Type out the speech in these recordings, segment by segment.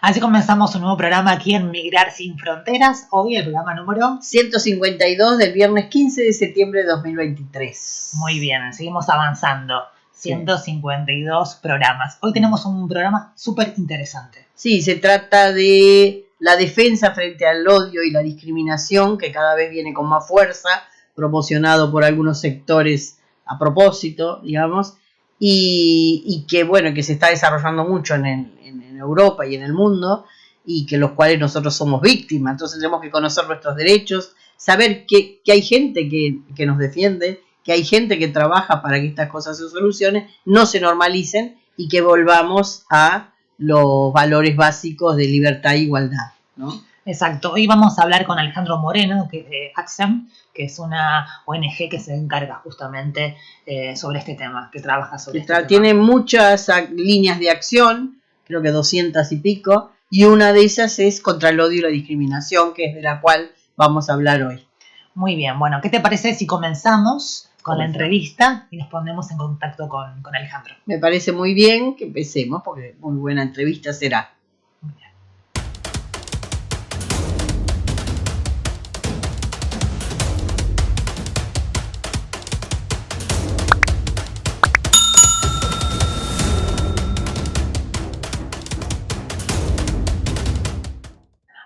Así comenzamos un nuevo programa aquí en Migrar Sin Fronteras. Hoy el programa número 152 del viernes 15 de septiembre de 2023. Muy bien, seguimos avanzando. 152 programas. Hoy tenemos un programa súper interesante. Sí, se trata de la defensa frente al odio y la discriminación, que cada vez viene con más fuerza, promocionado por algunos sectores a propósito, digamos, y que bueno, que se está desarrollando mucho en Europa y en el mundo, y que los cuales nosotros somos víctimas. Entonces tenemos que conocer nuestros derechos, saber que hay gente que nos defiende, que hay gente que trabaja para que estas cosas se solucionen, no se normalicen y que volvamos a los valores básicos de libertad e igualdad, ¿no? Exacto. Hoy vamos a hablar con Alejandro Moreno, que es de ACSEM, que es una ONG que se encarga justamente sobre este tema, que trabaja sobre este tema. Tiene muchas líneas de acción, creo que 200 y pico, y una de ellas es contra el odio y la discriminación, que es de la cual vamos a hablar hoy. Muy bien, bueno, ¿qué te parece si comenzamos con la entrevista y nos ponemos en contacto con Alejandro? Me parece muy bien que empecemos, porque muy buena entrevista será. Muy bien.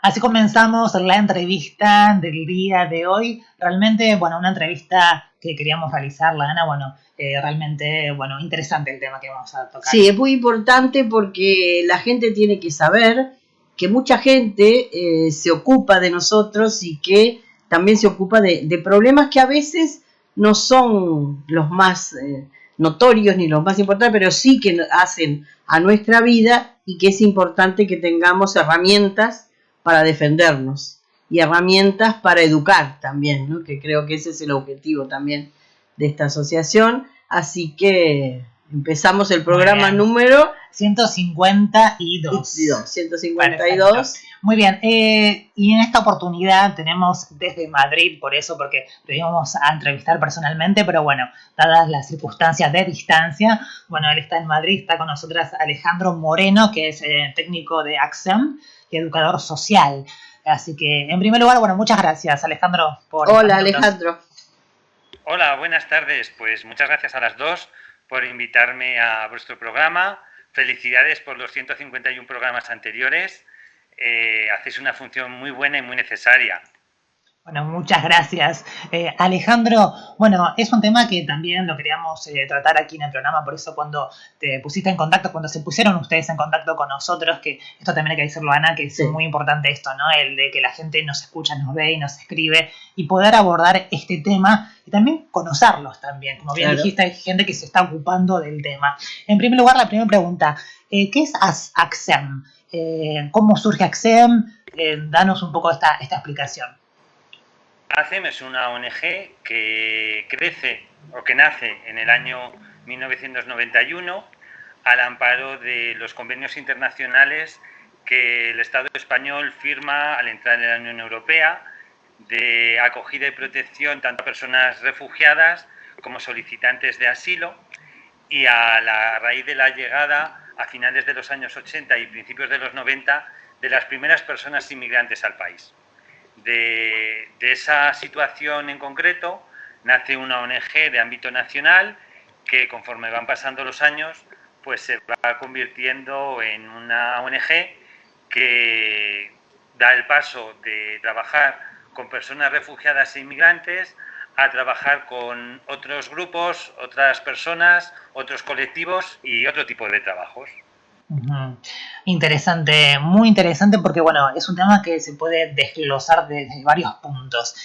Así comenzamos la entrevista del día de hoy. Realmente, bueno, una entrevista que queríamos realizarla, Ana, realmente, interesante el tema que vamos a tocar. Sí, es muy importante porque la gente tiene que saber que mucha gente se ocupa de nosotros y que también se ocupa de problemas que a veces no son los más notorios ni los más importantes, pero sí que hacen a nuestra vida y que es importante que tengamos herramientas para defendernos y herramientas para educar también, ¿no? Que creo que ese es el objetivo también de esta asociación. Así que empezamos el programa número 152. 152. Perfecto. Muy bien, y en esta oportunidad tenemos desde Madrid, por eso, porque lo íbamos a entrevistar personalmente, pero bueno, dadas las circunstancias de distancia, bueno, él está en Madrid, está con nosotras Alejandro Moreno, que es técnico de ACSEM y educador social. Así que, en primer lugar, bueno, muchas gracias, Alejandro, por... Hola, Alejandro. Hola, buenas tardes. Pues muchas gracias a las dos por invitarme a vuestro programa. Felicidades por los 151 programas anteriores. Hacéis una función muy buena y muy necesaria. Bueno, muchas gracias. Alejandro, bueno, es un tema que también lo queríamos tratar aquí en el programa, por eso cuando te pusiste en contacto, cuando se pusieron ustedes en contacto con nosotros, que esto también hay que decirlo, Ana, que es muy importante esto, ¿no? El de que la gente nos escucha, nos ve y nos escribe y poder abordar este tema y también conocerlos también. Como bien dijiste, hay gente que se está ocupando del tema. En primer lugar, la primera pregunta, ¿qué es ACSEM? ¿Cómo surge ACSEM? Danos un poco esta explicación. ACSEM es una ONG que crece o que nace en el año 1991 al amparo de los convenios internacionales que el Estado español firma al entrar en la Unión Europea de acogida y protección tanto a personas refugiadas como solicitantes de asilo, y a la raíz de la llegada a finales de los años 80 y principios de los 90 de las primeras personas inmigrantes al país. De esa situación en concreto nace una ONG de ámbito nacional que, conforme van pasando los años, pues se va convirtiendo en una ONG que da el paso de trabajar con personas refugiadas e inmigrantes a trabajar con otros grupos, otras personas, otros colectivos y otro tipo de trabajos. Interesante, muy interesante, porque bueno, es un tema que se puede desglosar desde varios puntos.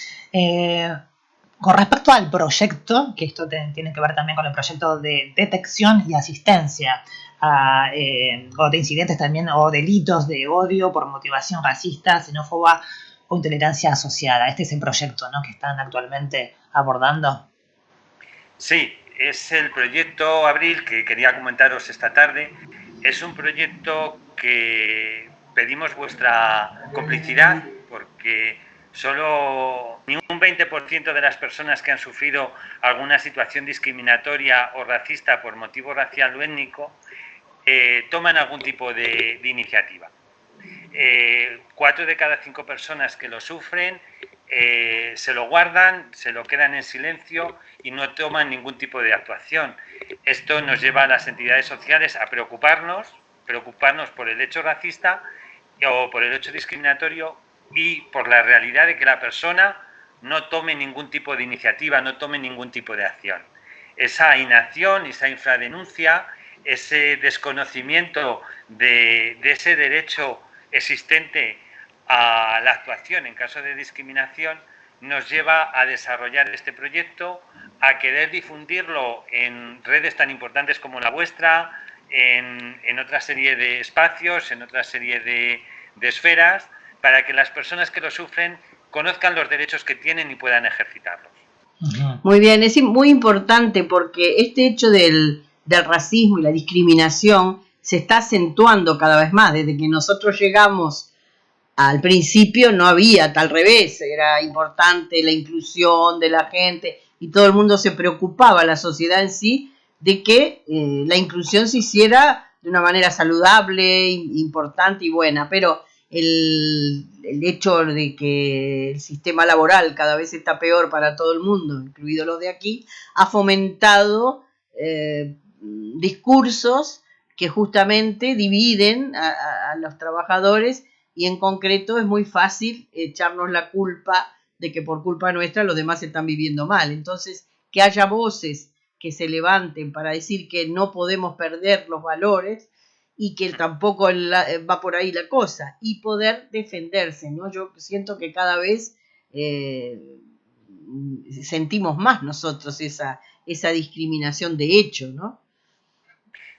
Con respecto al proyecto, que esto tiene que ver también con el proyecto de detección y asistencia o de incidentes también o delitos de odio por motivación racista, xenófoba o intolerancia asociada. Este es el proyecto, ¿no?, que están actualmente abordando. Sí, es el proyecto Abril que quería comentaros esta tarde. Es un proyecto que pedimos vuestra complicidad porque solo ni un 20% de las personas que han sufrido alguna situación discriminatoria o racista por motivo racial o étnico toman algún tipo de iniciativa. 4 de cada 5 personas que lo sufren se lo guardan, se lo quedan en silencio y no toman ningún tipo de actuación. Esto nos lleva a las entidades sociales a preocuparnos por el hecho racista o por el hecho discriminatorio y por la realidad de que la persona no tome ningún tipo de iniciativa, no tome ningún tipo de acción. Esa inacción, esa infradenuncia, ese desconocimiento de ese derecho existente a la actuación en caso de discriminación nos lleva a desarrollar este proyecto, a querer difundirlo en redes tan importantes como la vuestra, en otra serie de espacios, en otra serie de esferas, para que las personas que lo sufren conozcan los derechos que tienen y puedan ejercitarlos. Muy bien, es muy importante porque este hecho del racismo y la discriminación se está acentuando cada vez más. Desde que nosotros llegamos al principio no había tal revés, era importante la inclusión de la gente y todo el mundo se preocupaba, la sociedad en sí, de que la inclusión se hiciera de una manera saludable, importante y buena, pero el hecho de que el sistema laboral cada vez está peor para todo el mundo, incluidos los de aquí, ha fomentado discursos que justamente dividen a los trabajadores y en concreto es muy fácil echarnos la culpa de que por culpa nuestra los demás están viviendo mal. Entonces, que haya voces que se levanten para decir que no podemos perder los valores y que tampoco va por ahí la cosa, y poder defenderse, ¿no? Yo siento que cada vez sentimos más nosotros esa discriminación de hecho, ¿no?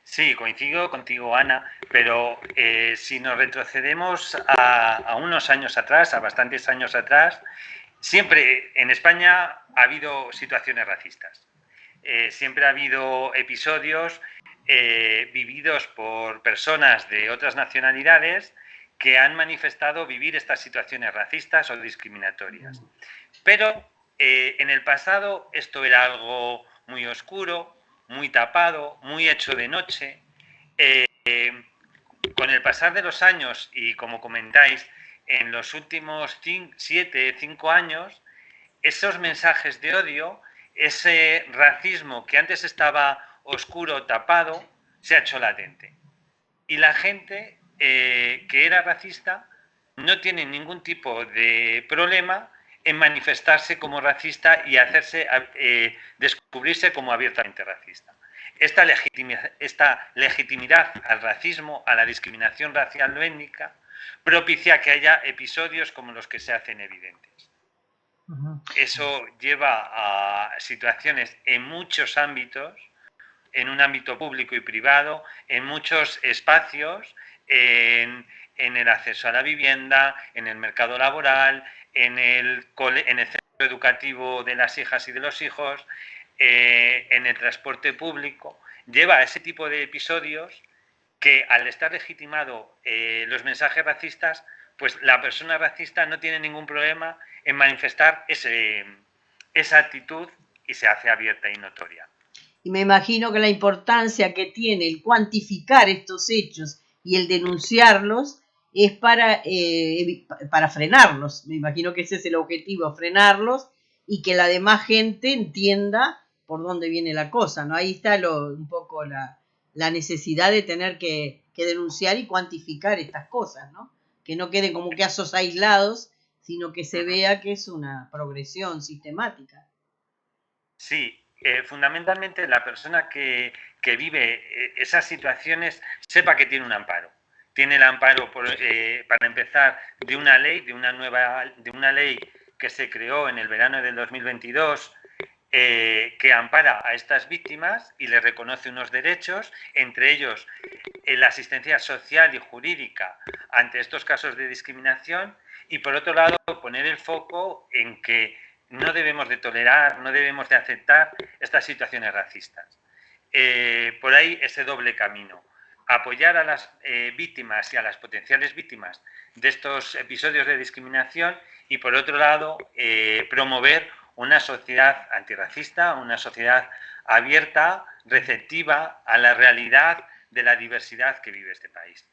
Sí, coincido contigo, Ana, pero si nos retrocedemos a unos años atrás, a bastantes años atrás, siempre en España ha habido situaciones racistas. Siempre ha habido episodios vividos por personas de otras nacionalidades que han manifestado vivir estas situaciones racistas o discriminatorias. Pero en el pasado esto era algo muy oscuro, muy tapado, muy hecho de noche. Con el pasar de los años y como comentáis, en los últimos 5 años, esos mensajes de odio, ese racismo que antes estaba oscuro, tapado, se ha hecho latente. Y la gente que era racista no tiene ningún tipo de problema en manifestarse como racista y hacerse descubrirse como abiertamente racista. Esta legitimidad al racismo, a la discriminación racial o étnica, propicia que haya episodios como los que se hacen evidentes. Eso lleva a situaciones en muchos ámbitos, en un ámbito público y privado, en muchos espacios, en el acceso a la vivienda, en el mercado laboral, en el centro educativo de las hijas y de los hijos, en el transporte público. Lleva a ese tipo de episodios que al estar legitimado los mensajes racistas, pues la persona racista no tiene ningún problema en manifestar esa actitud y se hace abierta y notoria. Y me imagino que la importancia que tiene el cuantificar estos hechos y el denunciarlos es para frenarlos. Me imagino que ese es el objetivo, frenarlos y que la demás gente entienda por dónde viene la cosa, ¿no? Ahí está un poco la necesidad de tener que denunciar y cuantificar estas cosas, ¿no? Que no queden como casos aislados, sino que se vea que es una progresión sistemática. Sí, fundamentalmente la persona que vive esas situaciones sepa que tiene un amparo. Tiene el amparo, para empezar, de una ley que se creó en el verano del 2022, que ampara a estas víctimas y les reconoce unos derechos, entre ellos la asistencia social y jurídica ante estos casos de discriminación, y por otro lado poner el foco en que no debemos de tolerar, no debemos de aceptar estas situaciones racistas. Por ahí ese doble camino. Apoyar a las víctimas y a las potenciales víctimas de estos episodios de discriminación y por otro lado promover una sociedad antirracista, una sociedad abierta, receptiva a la realidad de la diversidad que vive este país.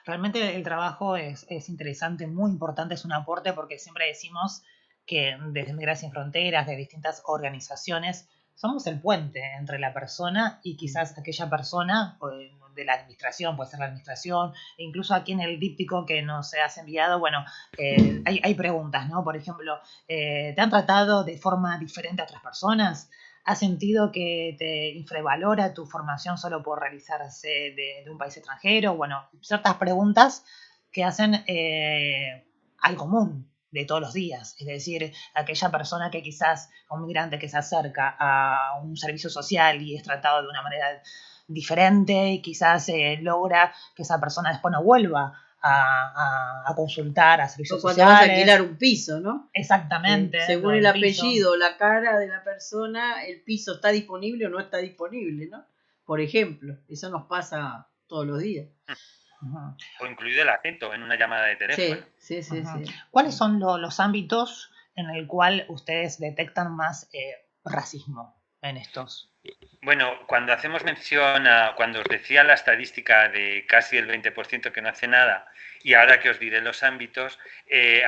Realmente el trabajo es interesante, muy importante, es un aporte porque siempre decimos que desde Migrantes Sin Fronteras, de distintas organizaciones, somos el puente entre la persona y quizás aquella persona de la administración, puede ser la administración, e incluso aquí en el díptico que nos has enviado, bueno, hay preguntas, ¿no? Por ejemplo, ¿te han tratado de forma diferente a otras personas? ¿Has sentido que te infravalora tu formación solo por realizarse de un país extranjero? Bueno, ciertas preguntas que hacen al común de todos los días. Es decir, aquella persona que quizás, un migrante que se acerca a un servicio social y es tratado de una manera diferente y quizás logra que esa persona después no vuelva a consultar a servicios cuando sociales. vas a alquilar un piso, ¿no? Exactamente. Según el apellido, la cara de la persona, el piso está disponible o no está disponible, ¿no? Por ejemplo, eso nos pasa todos los días. Uh-huh. O incluido el acento en una llamada de teléfono. Sí. Uh-huh. Sí. ¿Cuáles son los ámbitos en el cual ustedes detectan más racismo en estos? Bueno, cuando hacemos mención a, cuando os decía la estadística de casi el 20% que no hace nada, y ahora que os diré los ámbitos,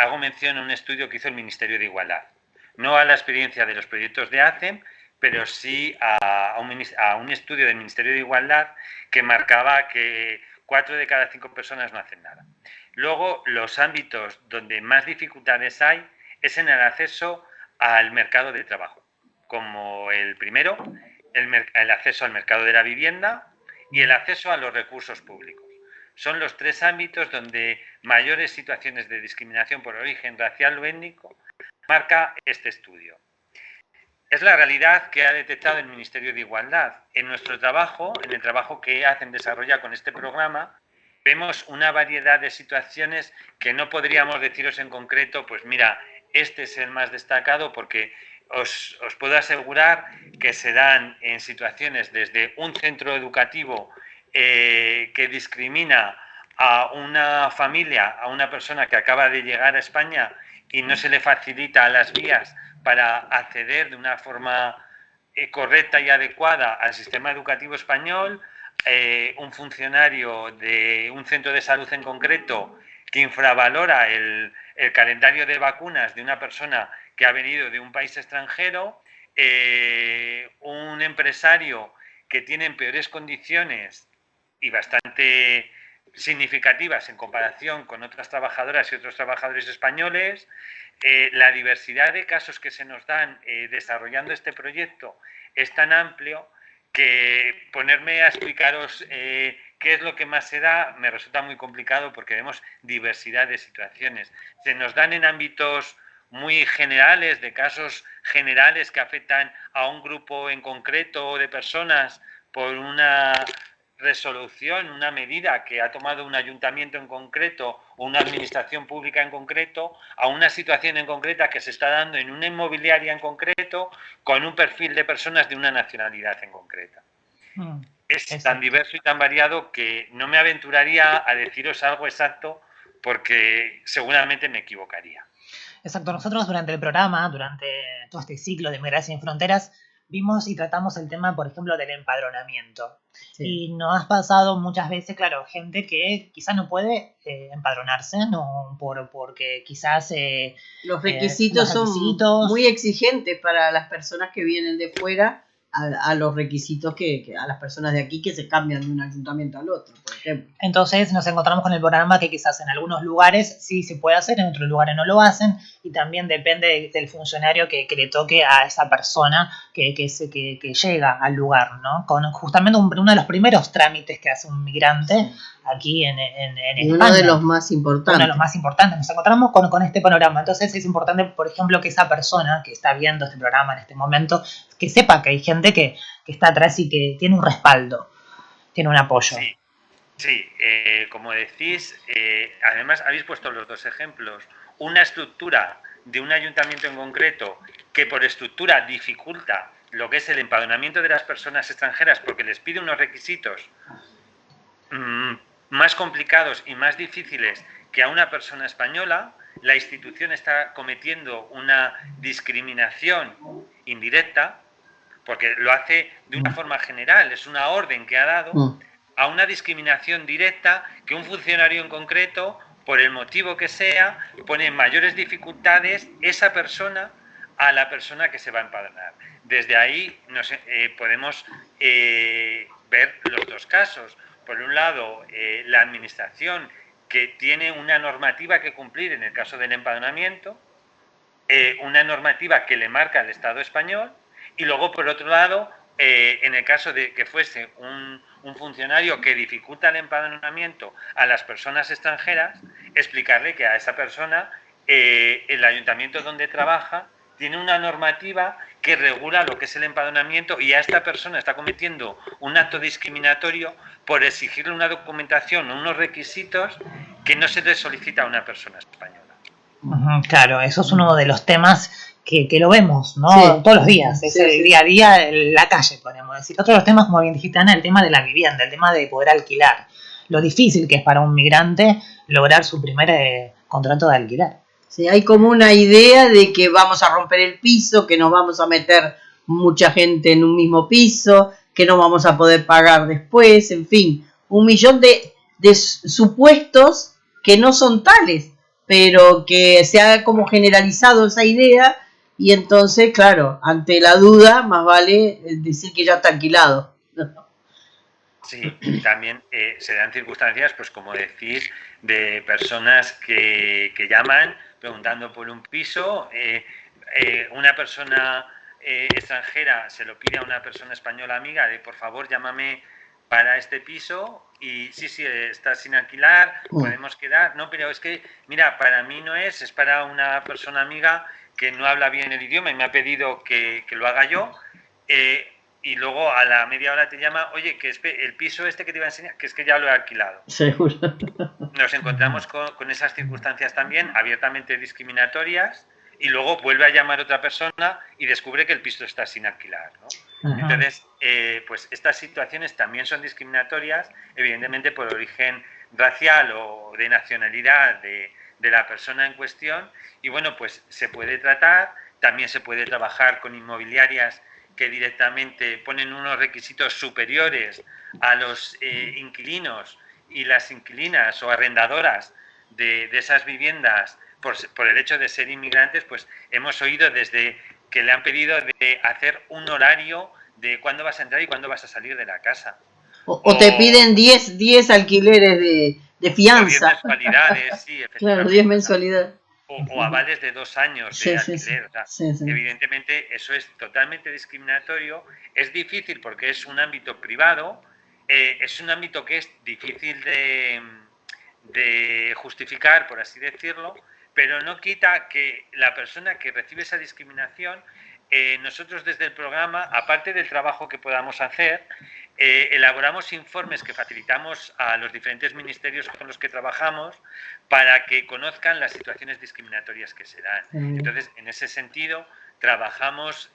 hago mención a un estudio que hizo el Ministerio de Igualdad. No a la experiencia de los proyectos de ACEM, pero sí a un estudio del Ministerio de Igualdad que marcaba que 4 de cada 5 personas no hacen nada. Luego, los ámbitos donde más dificultades hay es en el acceso al mercado de trabajo, como el primero, el acceso al mercado de la vivienda y el acceso a los recursos públicos. Son los 3 ámbitos donde mayores situaciones de discriminación por origen racial o étnico marca este estudio. Es la realidad que ha detectado el Ministerio de Igualdad. En nuestro trabajo, en el trabajo que ACEM desarrolla con este programa, vemos una variedad de situaciones que no podríamos deciros en concreto, pues mira, este es el más destacado porque os puedo asegurar que se dan en situaciones desde un centro educativo que discrimina a una familia, a una persona que acaba de llegar a España y no se le facilita las vías para acceder de una forma correcta y adecuada al sistema educativo español, un funcionario de un centro de salud en concreto que infravalora el calendario de vacunas de una persona que ha venido de un país extranjero, un empresario que tiene en peores condiciones y bastante significativas en comparación con otras trabajadoras y otros trabajadores españoles. La diversidad de casos que se nos dan desarrollando este proyecto es tan amplio que ponerme a explicaros qué es lo que más se da me resulta muy complicado porque vemos diversidad de situaciones. Se nos dan en ámbitos muy generales, de casos generales que afectan a un grupo en concreto de personas por una resolución, una medida que ha tomado un ayuntamiento en concreto o una administración pública en concreto, a una situación en concreta que se está dando en una inmobiliaria en concreto con un perfil de personas de una nacionalidad en concreta. Es tan diverso y tan variado que no me aventuraría a deciros algo exacto porque seguramente me equivocaría. Exacto, nosotros durante el programa, durante todo este ciclo de Migrantes Sin Fronteras, vimos y tratamos el tema, por ejemplo, del empadronamiento. Sí. Y nos has pasado muchas veces, claro, gente que quizás no puede empadronarse, no porque quizás los requisitos son muy exigentes para las personas que vienen de fuera a los requisitos que a las personas de aquí que se cambian de un ayuntamiento al otro, por ejemplo. Entonces nos encontramos con el programa que quizás en algunos lugares sí se puede hacer, en otros lugares no lo hacen, y también depende del funcionario que le toque a esa persona que llega al lugar, ¿no? Con justamente uno de los primeros trámites que hace un migrante aquí en España. Uno de los más importantes. Uno de los más importantes. Nos encontramos con este panorama. Entonces es importante, por ejemplo, que esa persona que está viendo este programa en este momento, que sepa que hay gente que está atrás y que tiene un respaldo, tiene un apoyo. Sí, como decís, además habéis puesto los 2 ejemplos. Una estructura de un ayuntamiento en concreto que por estructura dificulta lo que es el empadronamiento de las personas extranjeras porque les pide unos requisitos más complicados y más difíciles que a una persona española. La institución está cometiendo una discriminación indirecta porque lo hace de una forma general, es una orden que ha dado, a una discriminación directa que un funcionario en concreto, por el motivo que sea, pone en mayores dificultades esa persona a la persona que se va a empadronar. Desde ahí podemos ver los dos casos. Por un lado, la administración, que tiene una normativa que cumplir en el caso del empadronamiento, una normativa que le marca el Estado español, y luego, por otro lado, en el caso de que fuese un funcionario que dificulta el empadronamiento a las personas extranjeras, explicarle que a esa persona el ayuntamiento donde trabaja tiene una normativa que regula lo que es el empadronamiento, y a esta persona está cometiendo un acto discriminatorio por exigirle una documentación o unos requisitos que no se le solicita a una persona española. Claro, eso es uno de los temas que lo vemos, ¿no? Sí. Todos los días, es Sí, el sí. día a día, la calle, podemos decir. Otro de los temas, como bien dijiste, Ana, el tema de la vivienda, el tema de poder alquilar. Lo difícil que es para un migrante lograr su primer contrato de alquiler. Sí, hay como una idea de que vamos a romper el piso, que nos vamos a meter mucha gente en un mismo piso, que no vamos a poder pagar después, en fin, un millón de supuestos que no son tales, pero que se ha como generalizado esa idea, y entonces, claro, ante la duda, más vale decir que ya está alquilado. Sí, también se dan circunstancias, pues como decir, de personas que llaman preguntando por un piso, una persona extranjera se lo pide a una persona española amiga de por favor llámame para este piso, y sí, está sin alquilar, podemos quedar, no, pero es que, mira, para mí no es para una persona amiga que no habla bien el idioma y me ha pedido que lo haga yo, y luego a la media hora te llama, oye, que el piso este que te iba a enseñar, que es que ya lo he alquilado. Seguro. Nos encontramos con esas circunstancias también abiertamente discriminatorias, y luego vuelve a llamar otra persona y descubre que el piso está sin alquilar, ¿no? Ajá. Entonces, pues estas situaciones también son discriminatorias, evidentemente por origen racial o de nacionalidad de la persona en cuestión, y bueno, pues se puede tratar, también se puede trabajar con inmobiliarias que directamente ponen unos requisitos superiores a los inquilinos y las inquilinas o arrendadoras de esas viviendas por el hecho de ser inmigrantes. Pues hemos oído desde que le han pedido de hacer un horario de cuándo vas a entrar y cuándo vas a salir de la casa. O te piden 10 alquileres de fianza. O 10 mensualidades, sí, efectivamente. Claro, 10 mensualidades. O avales de 2 años de alquiler. Sí. Evidentemente eso es totalmente discriminatorio, es difícil porque es un ámbito privado, es un ámbito que es difícil de justificar, por así decirlo, pero no quita que la persona que recibe esa discriminación, nosotros desde el programa, aparte del trabajo que podamos hacer, elaboramos informes que facilitamos a los diferentes ministerios con los que trabajamos para que conozcan las situaciones discriminatorias que se dan. Entonces, en ese sentido, trabajamos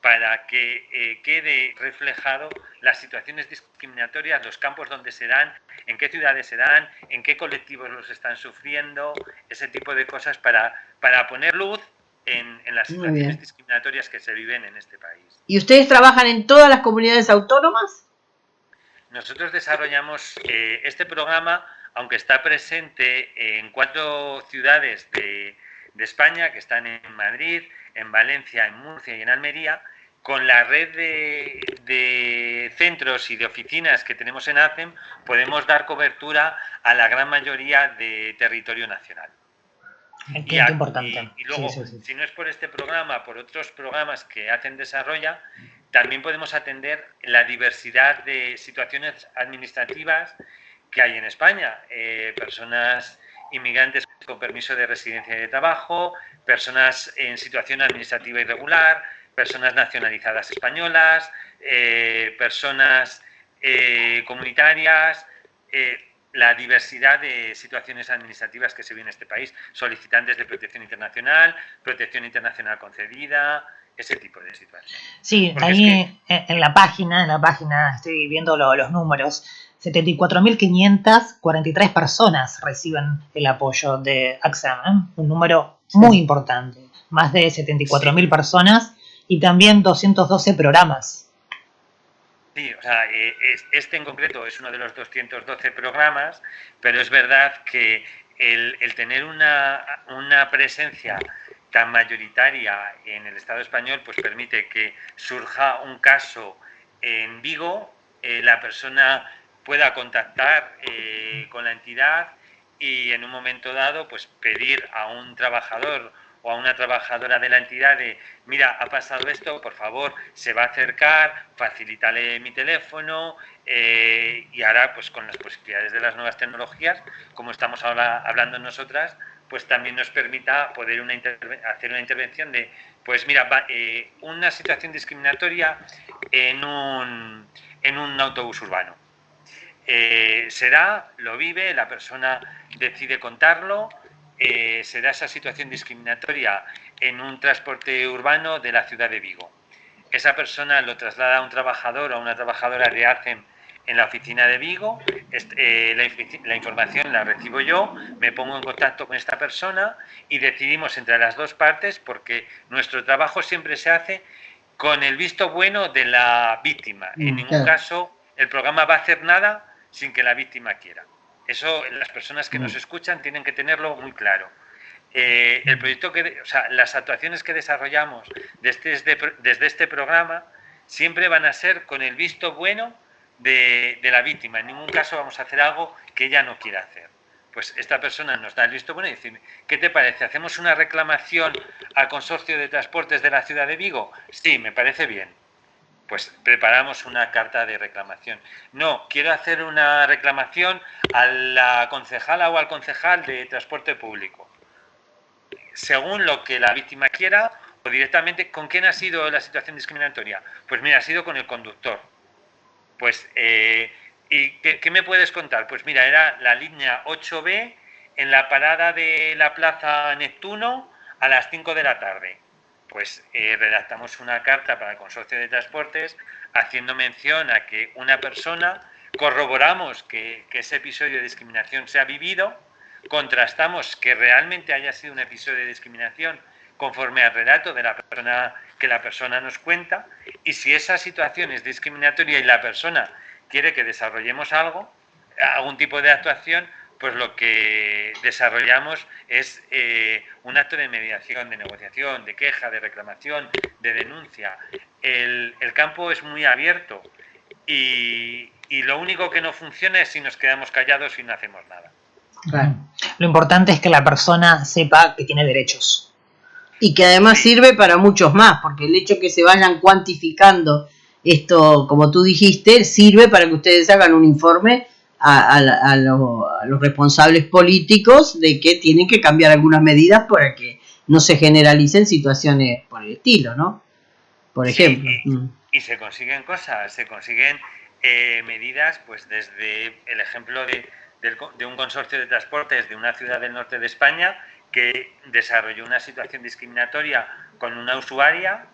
para que quede reflejado las situaciones discriminatorias, los campos donde se dan, en qué ciudades se dan, en qué colectivos los están sufriendo, ese tipo de cosas para poner luz en las situaciones discriminatorias que se viven en este país. ¿Y ustedes trabajan en todas las comunidades autónomas? Nosotros desarrollamos este programa, aunque está presente en 4 ciudades de España, que están en Madrid, en Valencia, en Murcia y en Almería, con la red de centros y de oficinas que tenemos en ACEM, podemos dar cobertura a la gran mayoría de territorio nacional. Qué importante. Y luego, sí. Si no es por este programa, por otros programas que ACEM desarrolla, también podemos atender la diversidad de situaciones administrativas que hay en España. Personas inmigrantes con permiso de residencia y de trabajo, personas en situación administrativa irregular, personas nacionalizadas españolas, personas comunitarias, la diversidad de situaciones administrativas que se viven en este país, solicitantes de protección internacional concedida, ese tipo de situaciones. Sí, porque ahí es que en la página estoy viendo los números. 74.543 personas reciben el apoyo de ACSEM, un número muy importante, más de 74.000 personas, y también 212 programas. Sí, o sea, este en concreto es uno de los 212 programas, pero es verdad que el tener una presencia tan mayoritaria en el Estado español, pues permite que surja un caso en Vigo, la persona pueda contactar con la entidad y en un momento dado, pues pedir a un trabajador o a una trabajadora de la entidad de, mira, ha pasado esto, por favor, se va a acercar, facilítale mi teléfono, y ahora, pues con las posibilidades de las nuevas tecnologías, como estamos ahora hablando nosotras, pues también nos permita poder hacer una intervención de, pues mira, una situación discriminatoria en un autobús urbano. Se da, lo vive, la persona decide contarlo, se da esa situación discriminatoria en un transporte urbano de la ciudad de Vigo. Esa persona lo traslada a un trabajador o a una trabajadora de ARCEM en la oficina de Vigo, la información la recibo yo, me pongo en contacto con esta persona y decidimos entre las dos partes, porque nuestro trabajo siempre se hace con el visto bueno de la víctima. En ningún caso el programa va a hacer nada sin que la víctima quiera. Eso las personas que nos escuchan tienen que tenerlo muy claro. El proyecto las actuaciones que desarrollamos desde este programa siempre van a ser con el visto bueno de la víctima. En ningún caso vamos a hacer algo que ella no quiera hacer. Pues esta persona nos da el visto bueno y dice, ¿qué te parece? ¿Hacemos una reclamación al Consorcio de Transportes de la Ciudad de Vigo? Sí, me parece bien. Pues preparamos una carta de reclamación. No, quiero hacer una reclamación a la concejala o al concejal de transporte público. Según lo que la víctima quiera, o directamente, ¿con quién ha sido la situación discriminatoria? Pues mira, ha sido con el conductor. Pues, ¿y qué me puedes contar? Pues mira, era la línea 8B en la parada de la Plaza Neptuno a las 5 de la tarde. Pues redactamos una carta para el Consorcio de Transportes haciendo mención a que una persona, corroboramos que ese episodio de discriminación se ha vivido, contrastamos que realmente haya sido un episodio de discriminación conforme al relato de la persona que la persona nos cuenta, y si esa situación es discriminatoria y la persona quiere que desarrollemos algún tipo de actuación, pues lo que desarrollamos es un acto de mediación, de negociación, de queja, de reclamación, de denuncia. El campo es muy abierto y lo único que no funciona es si nos quedamos callados y no hacemos nada. Claro. Lo importante es que la persona sepa que tiene derechos. Y que además sirve para muchos más, porque el hecho que se vayan cuantificando esto, como tú dijiste, sirve para que ustedes hagan un informe a los responsables políticos de que tienen que cambiar algunas medidas para que no se generalicen situaciones por el estilo, ¿no? Por ejemplo. Y se consiguen cosas, se consiguen medidas, pues desde el ejemplo de un consorcio de transportes de una ciudad del norte de España que desarrolló una situación discriminatoria con una usuaria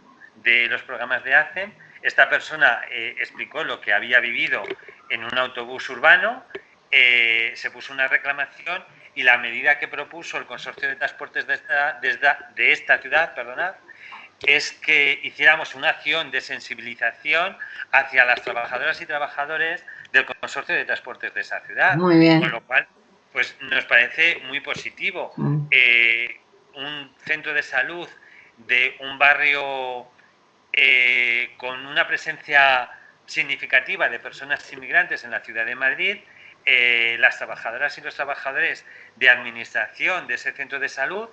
de los programas de ACEM. Esta persona explicó lo que había vivido en un autobús urbano, se puso una reclamación y la medida que propuso el Consorcio de Transportes de esta ciudad, perdonad, es que hiciéramos una acción de sensibilización hacia las trabajadoras y trabajadores del Consorcio de Transportes de esa ciudad. Muy bien. Con lo cual, pues nos parece muy positivo. Un centro de salud de un barrio con una presencia significativa de personas inmigrantes en la ciudad de Madrid, las trabajadoras y los trabajadores de administración de ese centro de salud,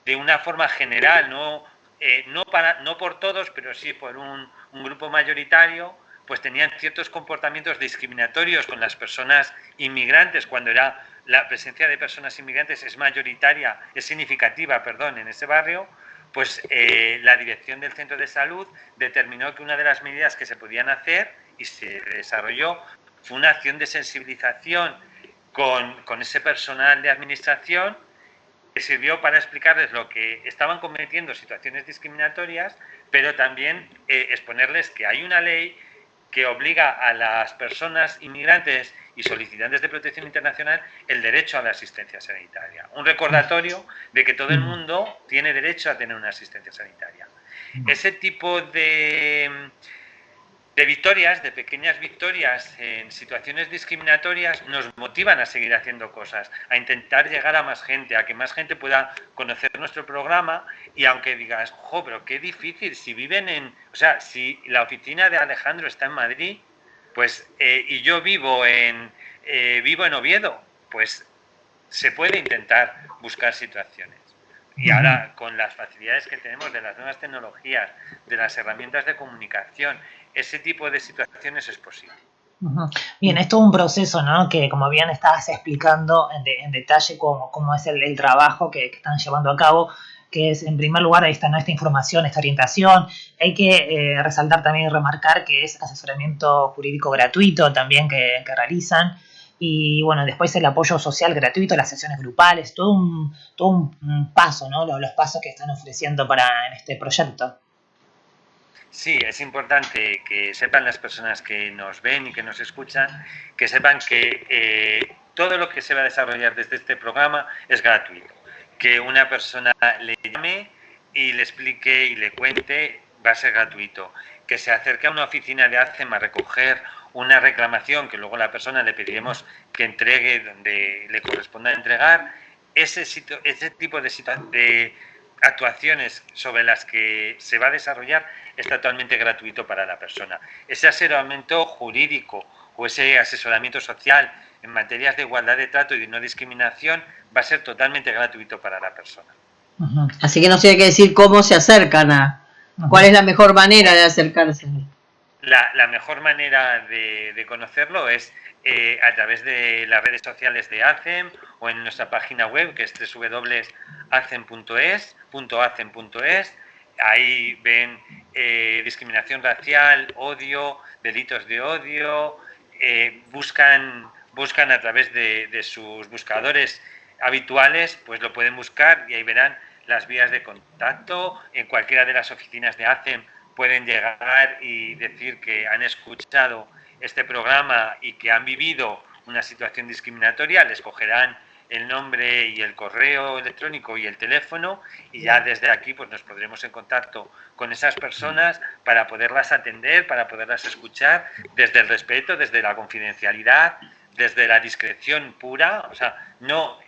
de una forma general, no por todos, pero sí por un grupo mayoritario, pues tenían ciertos comportamientos discriminatorios con las personas inmigrantes, cuando la presencia de personas inmigrantes es significativa, en ese barrio. Pues la dirección del centro de salud determinó que una de las medidas que se podían hacer y se desarrolló fue una acción de sensibilización con ese personal de administración, que sirvió para explicarles lo que estaban cometiendo, situaciones discriminatorias, pero también exponerles que hay una ley que obliga a las personas inmigrantes y solicitantes de protección internacional el derecho a la asistencia sanitaria. Un recordatorio de que todo el mundo tiene derecho a tener una asistencia sanitaria. Ese tipo de de victorias, de pequeñas victorias en situaciones discriminatorias, nos motivan a seguir haciendo cosas, a intentar llegar a más gente, a que más gente pueda conocer nuestro programa. Y aunque digas, jo, pero qué difícil, si viven o sea, si la oficina de Alejandro está en Madrid, pues, y yo vivo en Oviedo, pues se puede intentar buscar situaciones. Y ahora, con las facilidades que tenemos de las nuevas tecnologías, de las herramientas de comunicación, ese tipo de situaciones es posible. Bien, es todo un proceso, ¿no? Que como bien estabas explicando en detalle cómo es el trabajo que están llevando a cabo, que es en primer lugar ahí está, ¿no? Esta información, esta orientación. Hay que resaltar también y remarcar que es asesoramiento jurídico gratuito también que realizan. Y bueno, después el apoyo social gratuito, las sesiones grupales, todo un paso, ¿no? Los pasos que están ofreciendo en este proyecto. Sí, es importante que sepan las personas que nos ven y que nos escuchan, que sepan que todo lo que se va a desarrollar desde este programa es gratuito. Que una persona le llame y le explique y le cuente va a ser gratuito. Que se acerque a una oficina de ACEM a recoger una reclamación que luego la persona le pediremos que entregue donde le corresponda entregar. Ese tipo de actuaciones sobre las que se va a desarrollar es totalmente gratuito para la persona. Ese asesoramiento jurídico o ese asesoramiento social en materias de igualdad de trato y de no discriminación va a ser totalmente gratuito para la persona. Así que no sé qué decir cómo se acercan cuál es la mejor manera de acercarse. La mejor manera de conocerlo es a través de las redes sociales de ACEM o en nuestra página web, que es www.acem.es. Ahí ven discriminación racial, odio, delitos de odio, buscan a través de sus buscadores habituales, pues lo pueden buscar y ahí verán las vías de contacto. En cualquiera de las oficinas de ACEM pueden llegar y decir que han escuchado este programa y que han vivido una situación discriminatoria, les cogerán el nombre y el correo electrónico y el teléfono y ya desde aquí pues nos pondremos en contacto con esas personas para poderlas atender, para poderlas escuchar desde el respeto, desde la confidencialidad, desde la discreción pura. O sea, no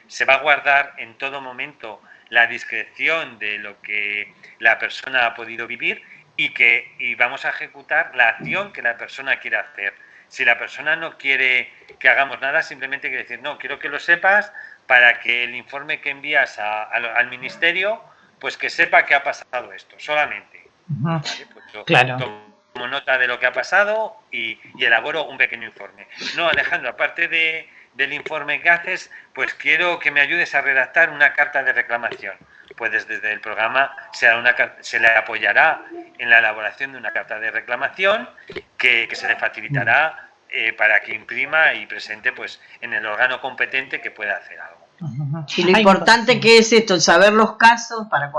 se va a guardar en todo momento la discreción de lo que la persona ha podido vivir y vamos a ejecutar la acción que la persona quiere hacer. Si la persona no quiere que hagamos nada, simplemente quiere decir, no, quiero que lo sepas para que el informe que envías al ministerio, pues que sepa que ha pasado esto, solamente. ¿Vale? Pues yo claro. tomo nota de lo que ha pasado y elaboro un pequeño informe. No, Alejandro, aparte del informe que haces, pues quiero que me ayudes a redactar una carta de reclamación. Pues desde el programa se le apoyará en la elaboración de una carta de reclamación que se le facilitará para que imprima y presente pues en el órgano competente que pueda hacer algo. Y lo importante que es esto, saber los casos para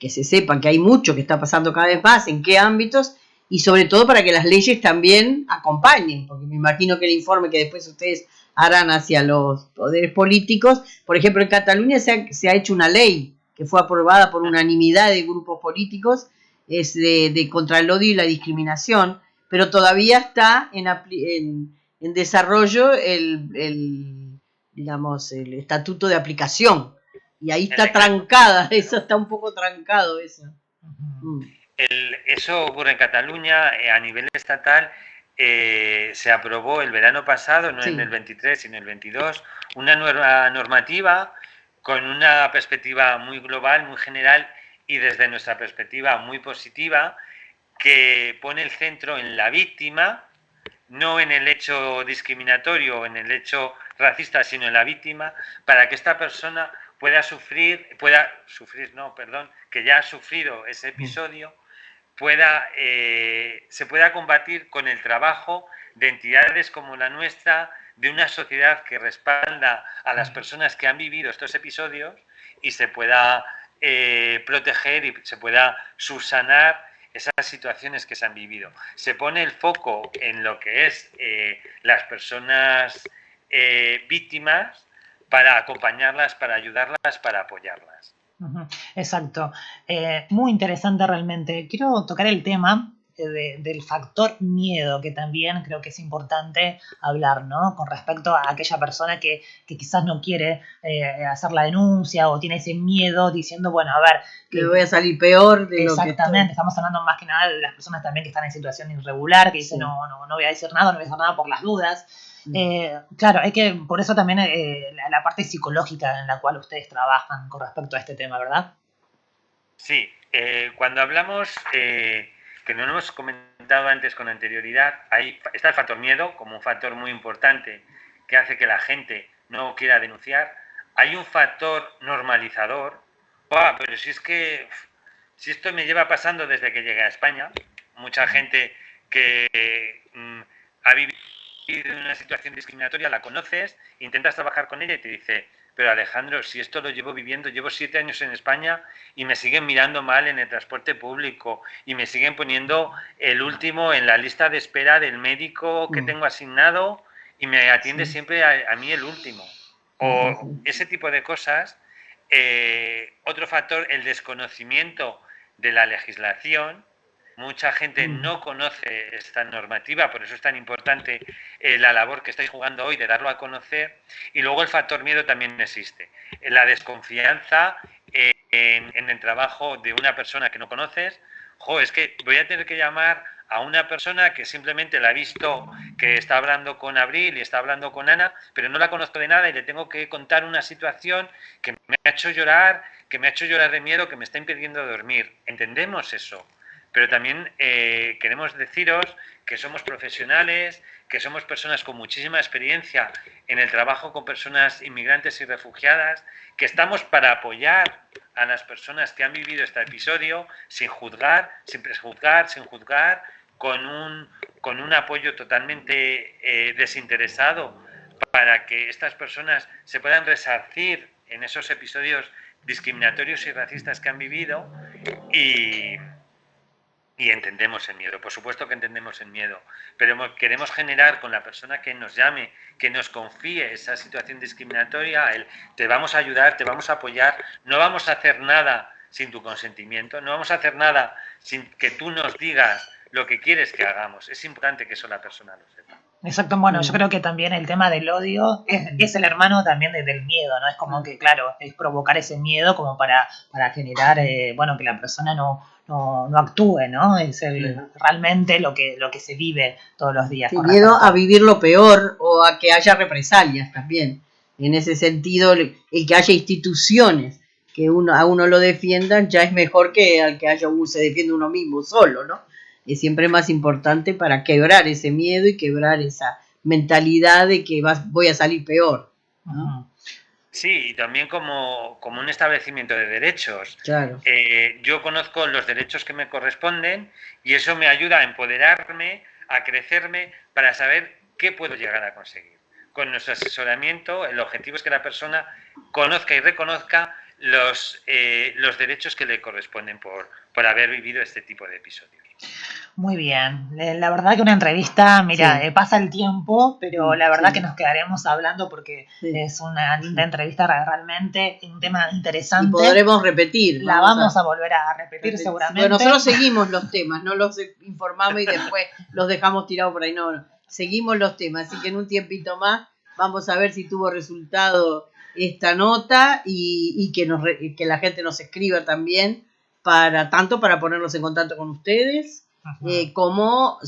que se sepa que hay mucho que está pasando cada vez más, en qué ámbitos, y sobre todo para que las leyes también acompañen, porque me imagino que el informe que después ustedes harán hacia los poderes políticos, por ejemplo en Cataluña se ha hecho una ley que fue aprobada por unanimidad de grupos políticos, es de contra el odio y la discriminación, pero todavía está en desarrollo digamos, el estatuto de aplicación. Y ahí está trancada, eso está un poco trancado, eso. Eso ocurre en Cataluña, a nivel estatal. Se aprobó el verano pasado, no en el 23, sino en el 22, una nueva normativa con una perspectiva muy global, muy general y desde nuestra perspectiva muy positiva, que pone el centro en la víctima, no en el hecho discriminatorio o en el hecho racista, sino en la víctima, para que esta persona que ya ha sufrido ese episodio, se pueda combatir con el trabajo de entidades como la nuestra, de una sociedad que respalda a las personas que han vivido estos episodios y se pueda proteger y se pueda subsanar esas situaciones que se han vivido. Se pone el foco en lo que es las personas víctimas para acompañarlas, para ayudarlas, para apoyarlas. Exacto. Muy interesante realmente. Quiero tocar el tema del factor miedo, que también creo que es importante hablar, ¿no? Con respecto a aquella persona que quizás no quiere hacer la denuncia o tiene ese miedo diciendo, bueno, a ver... Que voy a salir peor de lo que exactamente, estamos hablando más que nada de las personas también que están en situación irregular, que dicen, Sí. no voy a decir nada, no voy a hacer nada por las dudas. Claro, hay que, por eso también la parte psicológica en la cual ustedes trabajan con respecto a este tema, ¿verdad? Sí, cuando hablamos, que no lo hemos comentado antes con anterioridad, ahí está el factor miedo como un factor muy importante que hace que la gente no quiera denunciar. Hay un factor normalizador. Pero si es que, si esto me lleva pasando desde que llegué a España, mucha gente que ha vivido una situación discriminatoria, la conoces, intentas trabajar con ella y te dice, pero Alejandro, si esto lo llevo viviendo, llevo 7 años en España y me siguen mirando mal en el transporte público y me siguen poniendo el último en la lista de espera del médico que tengo asignado y me atiende siempre a mí el último. O ese tipo de cosas. Otro factor, el desconocimiento de la legislación. Mucha gente no conoce esta normativa, por eso es tan importante la labor que estáis jugando hoy de darlo a conocer. Y luego el factor miedo también existe. La desconfianza en el trabajo de una persona que no conoces. Es que voy a tener que llamar a una persona que simplemente la he visto que está hablando con Abril y está hablando con Ana, pero no la conozco de nada y le tengo que contar una situación que me ha hecho llorar, de miedo, que me está impidiendo dormir. ¿Entendemos eso? Pero también queremos deciros que somos profesionales, que somos personas con muchísima experiencia en el trabajo con personas inmigrantes y refugiadas, que estamos para apoyar a las personas que han vivido este episodio sin juzgar, sin prejuzgar, sin juzgar, con un apoyo totalmente desinteresado para que estas personas se puedan resarcir en esos episodios discriminatorios y racistas que han vivido y entendemos el miedo, por supuesto que entendemos el miedo, pero queremos generar con la persona que nos llame, que nos confíe esa situación discriminatoria, te vamos a ayudar, te vamos a apoyar, no vamos a hacer nada sin tu consentimiento, no vamos a hacer nada sin que tú nos digas lo que quieres que hagamos. Es importante que eso la persona lo sepa. Exacto, bueno, yo creo que también el tema del odio es el hermano también del miedo, ¿no? Es como que, claro, es provocar ese miedo como para generar, bueno, que la persona no actúe, ¿no? Es realmente lo que se vive todos los días. Sí, miedo a vivir lo peor o a que haya represalias también. En ese sentido, el que haya instituciones que a uno lo defiendan ya es mejor que al que se defiende uno mismo solo, ¿no? Es siempre más importante para quebrar ese miedo y quebrar esa mentalidad de que voy a salir peor, ¿no? Sí, y también como un establecimiento de derechos. Claro. Yo conozco los derechos que me corresponden y eso me ayuda a empoderarme, a crecerme, para saber qué puedo llegar a conseguir. Con nuestro asesoramiento, el objetivo es que la persona conozca y reconozca los derechos que le corresponden por haber vivido este tipo de episodios. Muy bien, la verdad que una entrevista, mira, pasa el tiempo, pero la verdad que nos quedaremos hablando porque es una linda entrevista, realmente un tema interesante. Y podremos repetir. La vamos a volver a repetir seguramente. Bueno, nosotros seguimos los temas, no los informamos y después los dejamos tirados por ahí, no, seguimos los temas, así que en un tiempito más vamos a ver si tuvo resultado esta nota y que la gente nos escriba también, tanto para ponernos en contacto con ustedes, como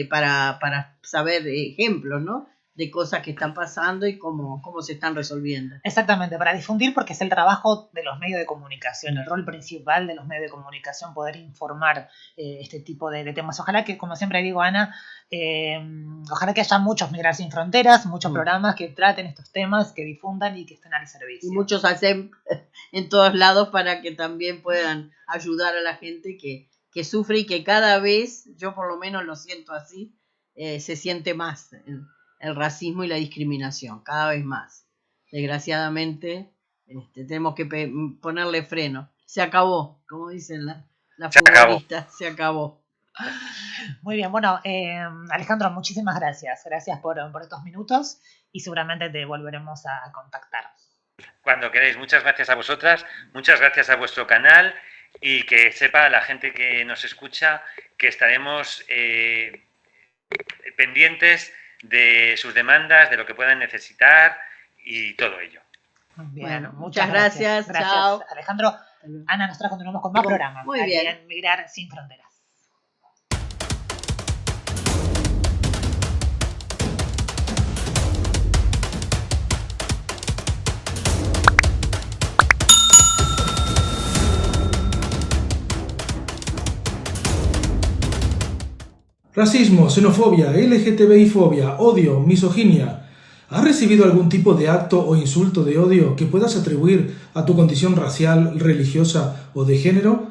para saber ejemplos, ¿no? De cosas que están pasando y cómo se están resolviendo. Exactamente, para difundir, porque es el trabajo de los medios de comunicación, el rol principal de los medios de comunicación, poder informar este tipo de temas. Ojalá que, como siempre digo, Ana, ojalá que haya muchos Migrar Sin Fronteras, muchos programas que traten estos temas, que difundan y que estén al servicio. Y muchos hacen en todos lados para que también puedan ayudar a la gente que sufre y que cada vez, yo por lo menos lo siento así, se siente más el racismo y la discriminación, cada vez más. Desgraciadamente, tenemos que ponerle freno. Se acabó, como dicen las futbolistas, se acabó. Muy bien, bueno, Alejandro, muchísimas gracias. Gracias por estos minutos y seguramente te volveremos a contactar. Cuando queráis, muchas gracias a vosotras, muchas gracias a vuestro canal y que sepa la gente que nos escucha que estaremos pendientes de sus demandas, de lo que puedan necesitar y todo ello. Bien, Bueno, muchas gracias. Chao. Alejandro. Ana, nosotros continuamos con más programas. Muy bien. En Migrar Sin Fronteras. Racismo, xenofobia, LGTBI-fobia, odio, misoginia. ¿Has recibido algún tipo de acto o insulto de odio que puedas atribuir a tu condición racial, religiosa o de género?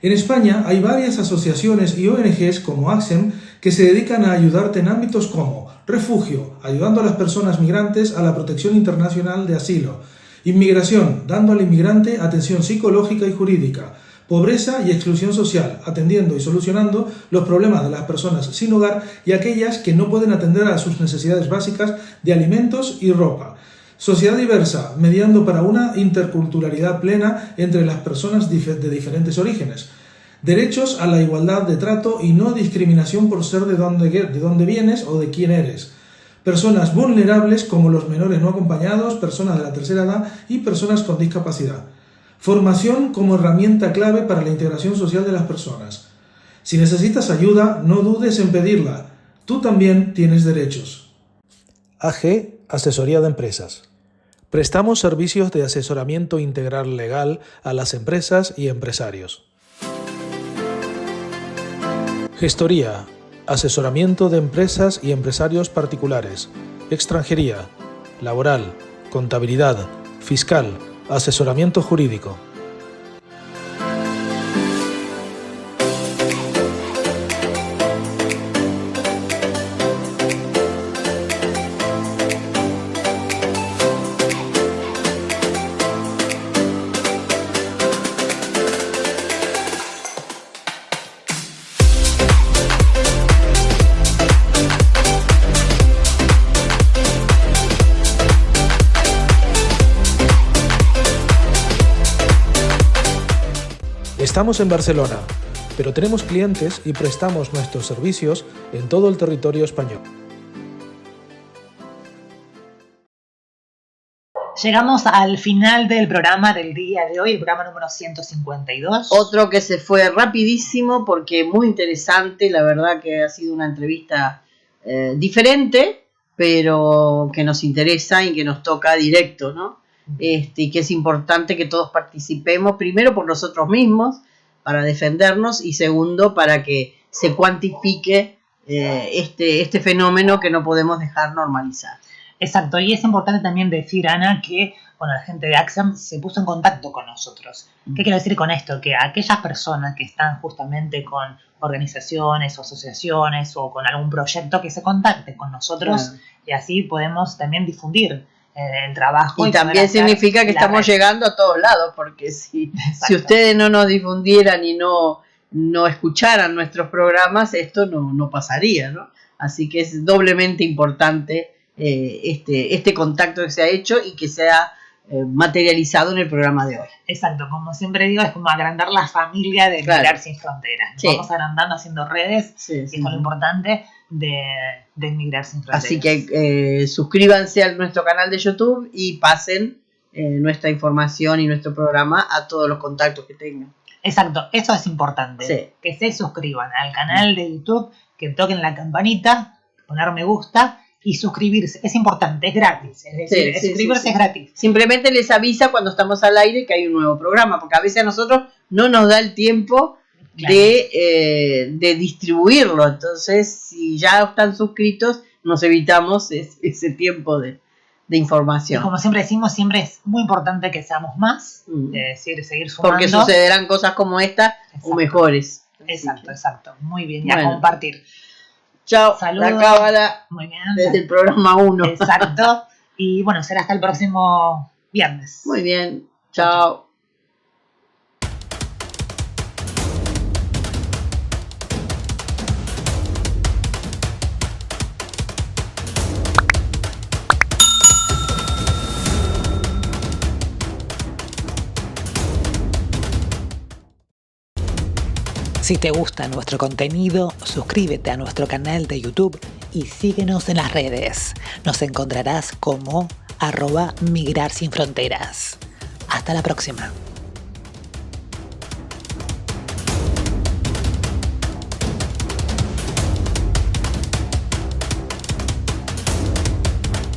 En España hay varias asociaciones y ONGs como AXEM que se dedican a ayudarte en ámbitos como refugio, ayudando a las personas migrantes a la protección internacional de asilo, inmigración, dando al inmigrante atención psicológica y jurídica, pobreza y exclusión social, atendiendo y solucionando los problemas de las personas sin hogar y aquellas que no pueden atender a sus necesidades básicas de alimentos y ropa. Sociedad diversa, mediando para una interculturalidad plena entre las personas de diferentes orígenes. Derechos a la igualdad de trato y no discriminación por ser de dónde vienes o de quién eres. Personas vulnerables como los menores no acompañados, personas de la tercera edad y personas con discapacidad. Formación como herramienta clave para la integración social de las personas. Si necesitas ayuda, no dudes en pedirla. Tú también tienes derechos. AG, Asesoría de Empresas. Prestamos servicios de asesoramiento integral legal a las empresas y empresarios. Gestoría, asesoramiento de empresas y empresarios particulares, extranjería, laboral, contabilidad, fiscal, asesoramiento jurídico. Estamos en Barcelona, pero tenemos clientes y prestamos nuestros servicios en todo el territorio español. Llegamos al final del programa del día de hoy, el programa número 152. Otro que se fue rapidísimo porque muy interesante, la verdad que ha sido una entrevista diferente, pero que nos interesa y que nos toca directo, ¿no? Y que es importante que todos participemos, primero por nosotros mismos, para defendernos, y segundo, para que se cuantifique este fenómeno que no podemos dejar normalizar. Exacto, y es importante también decir, Ana, que bueno, la gente de AXEM se puso en contacto con nosotros. ¿Qué quiero decir con esto? Que aquellas personas que están justamente con organizaciones o asociaciones o con algún proyecto, que se contacten con nosotros, claro, y así podemos también difundir el trabajo. Y también significa que estamos llegando a todos lados, porque si ustedes no nos difundieran y no escucharan nuestros programas, esto no pasaría, ¿no? Así que es doblemente importante este contacto que se ha hecho y que se ha materializado en el programa de hoy. Exacto, como siempre digo, es como agrandar la familia de Migrar Sin Fronteras. Sí. Vamos agrandando, haciendo redes, y esto es lo importante de Migrar Sin Fronteras. Así que suscríbanse a nuestro canal de YouTube y pasen nuestra información y nuestro programa a todos los contactos que tengan. Exacto, eso es importante, sí, que se suscriban al canal de YouTube, que toquen la campanita, poner me gusta y suscribirse. Es importante, es gratis. Es decir, suscribirse es gratis. Simplemente les avisa cuando estamos al aire que hay un nuevo programa, porque a veces a nosotros no nos da el tiempo, claro, de distribuirlo. Entonces, si ya están suscritos, nos evitamos ese tiempo de información. Y como siempre decimos, siempre es muy importante que seamos más, es decir, seguir sumando. Porque sucederán cosas como esta, exacto, o mejores. Exacto. Muy bien, y a compartir. Chao, saludos. La cábala. Muy bien. Desde el programa 1. Exacto. Y bueno, será hasta el próximo viernes. Muy bien. Chao. Si te gusta nuestro contenido, suscríbete a nuestro canal de YouTube y síguenos en las redes. Nos encontrarás como @migrarsinfronteras. Hasta la próxima.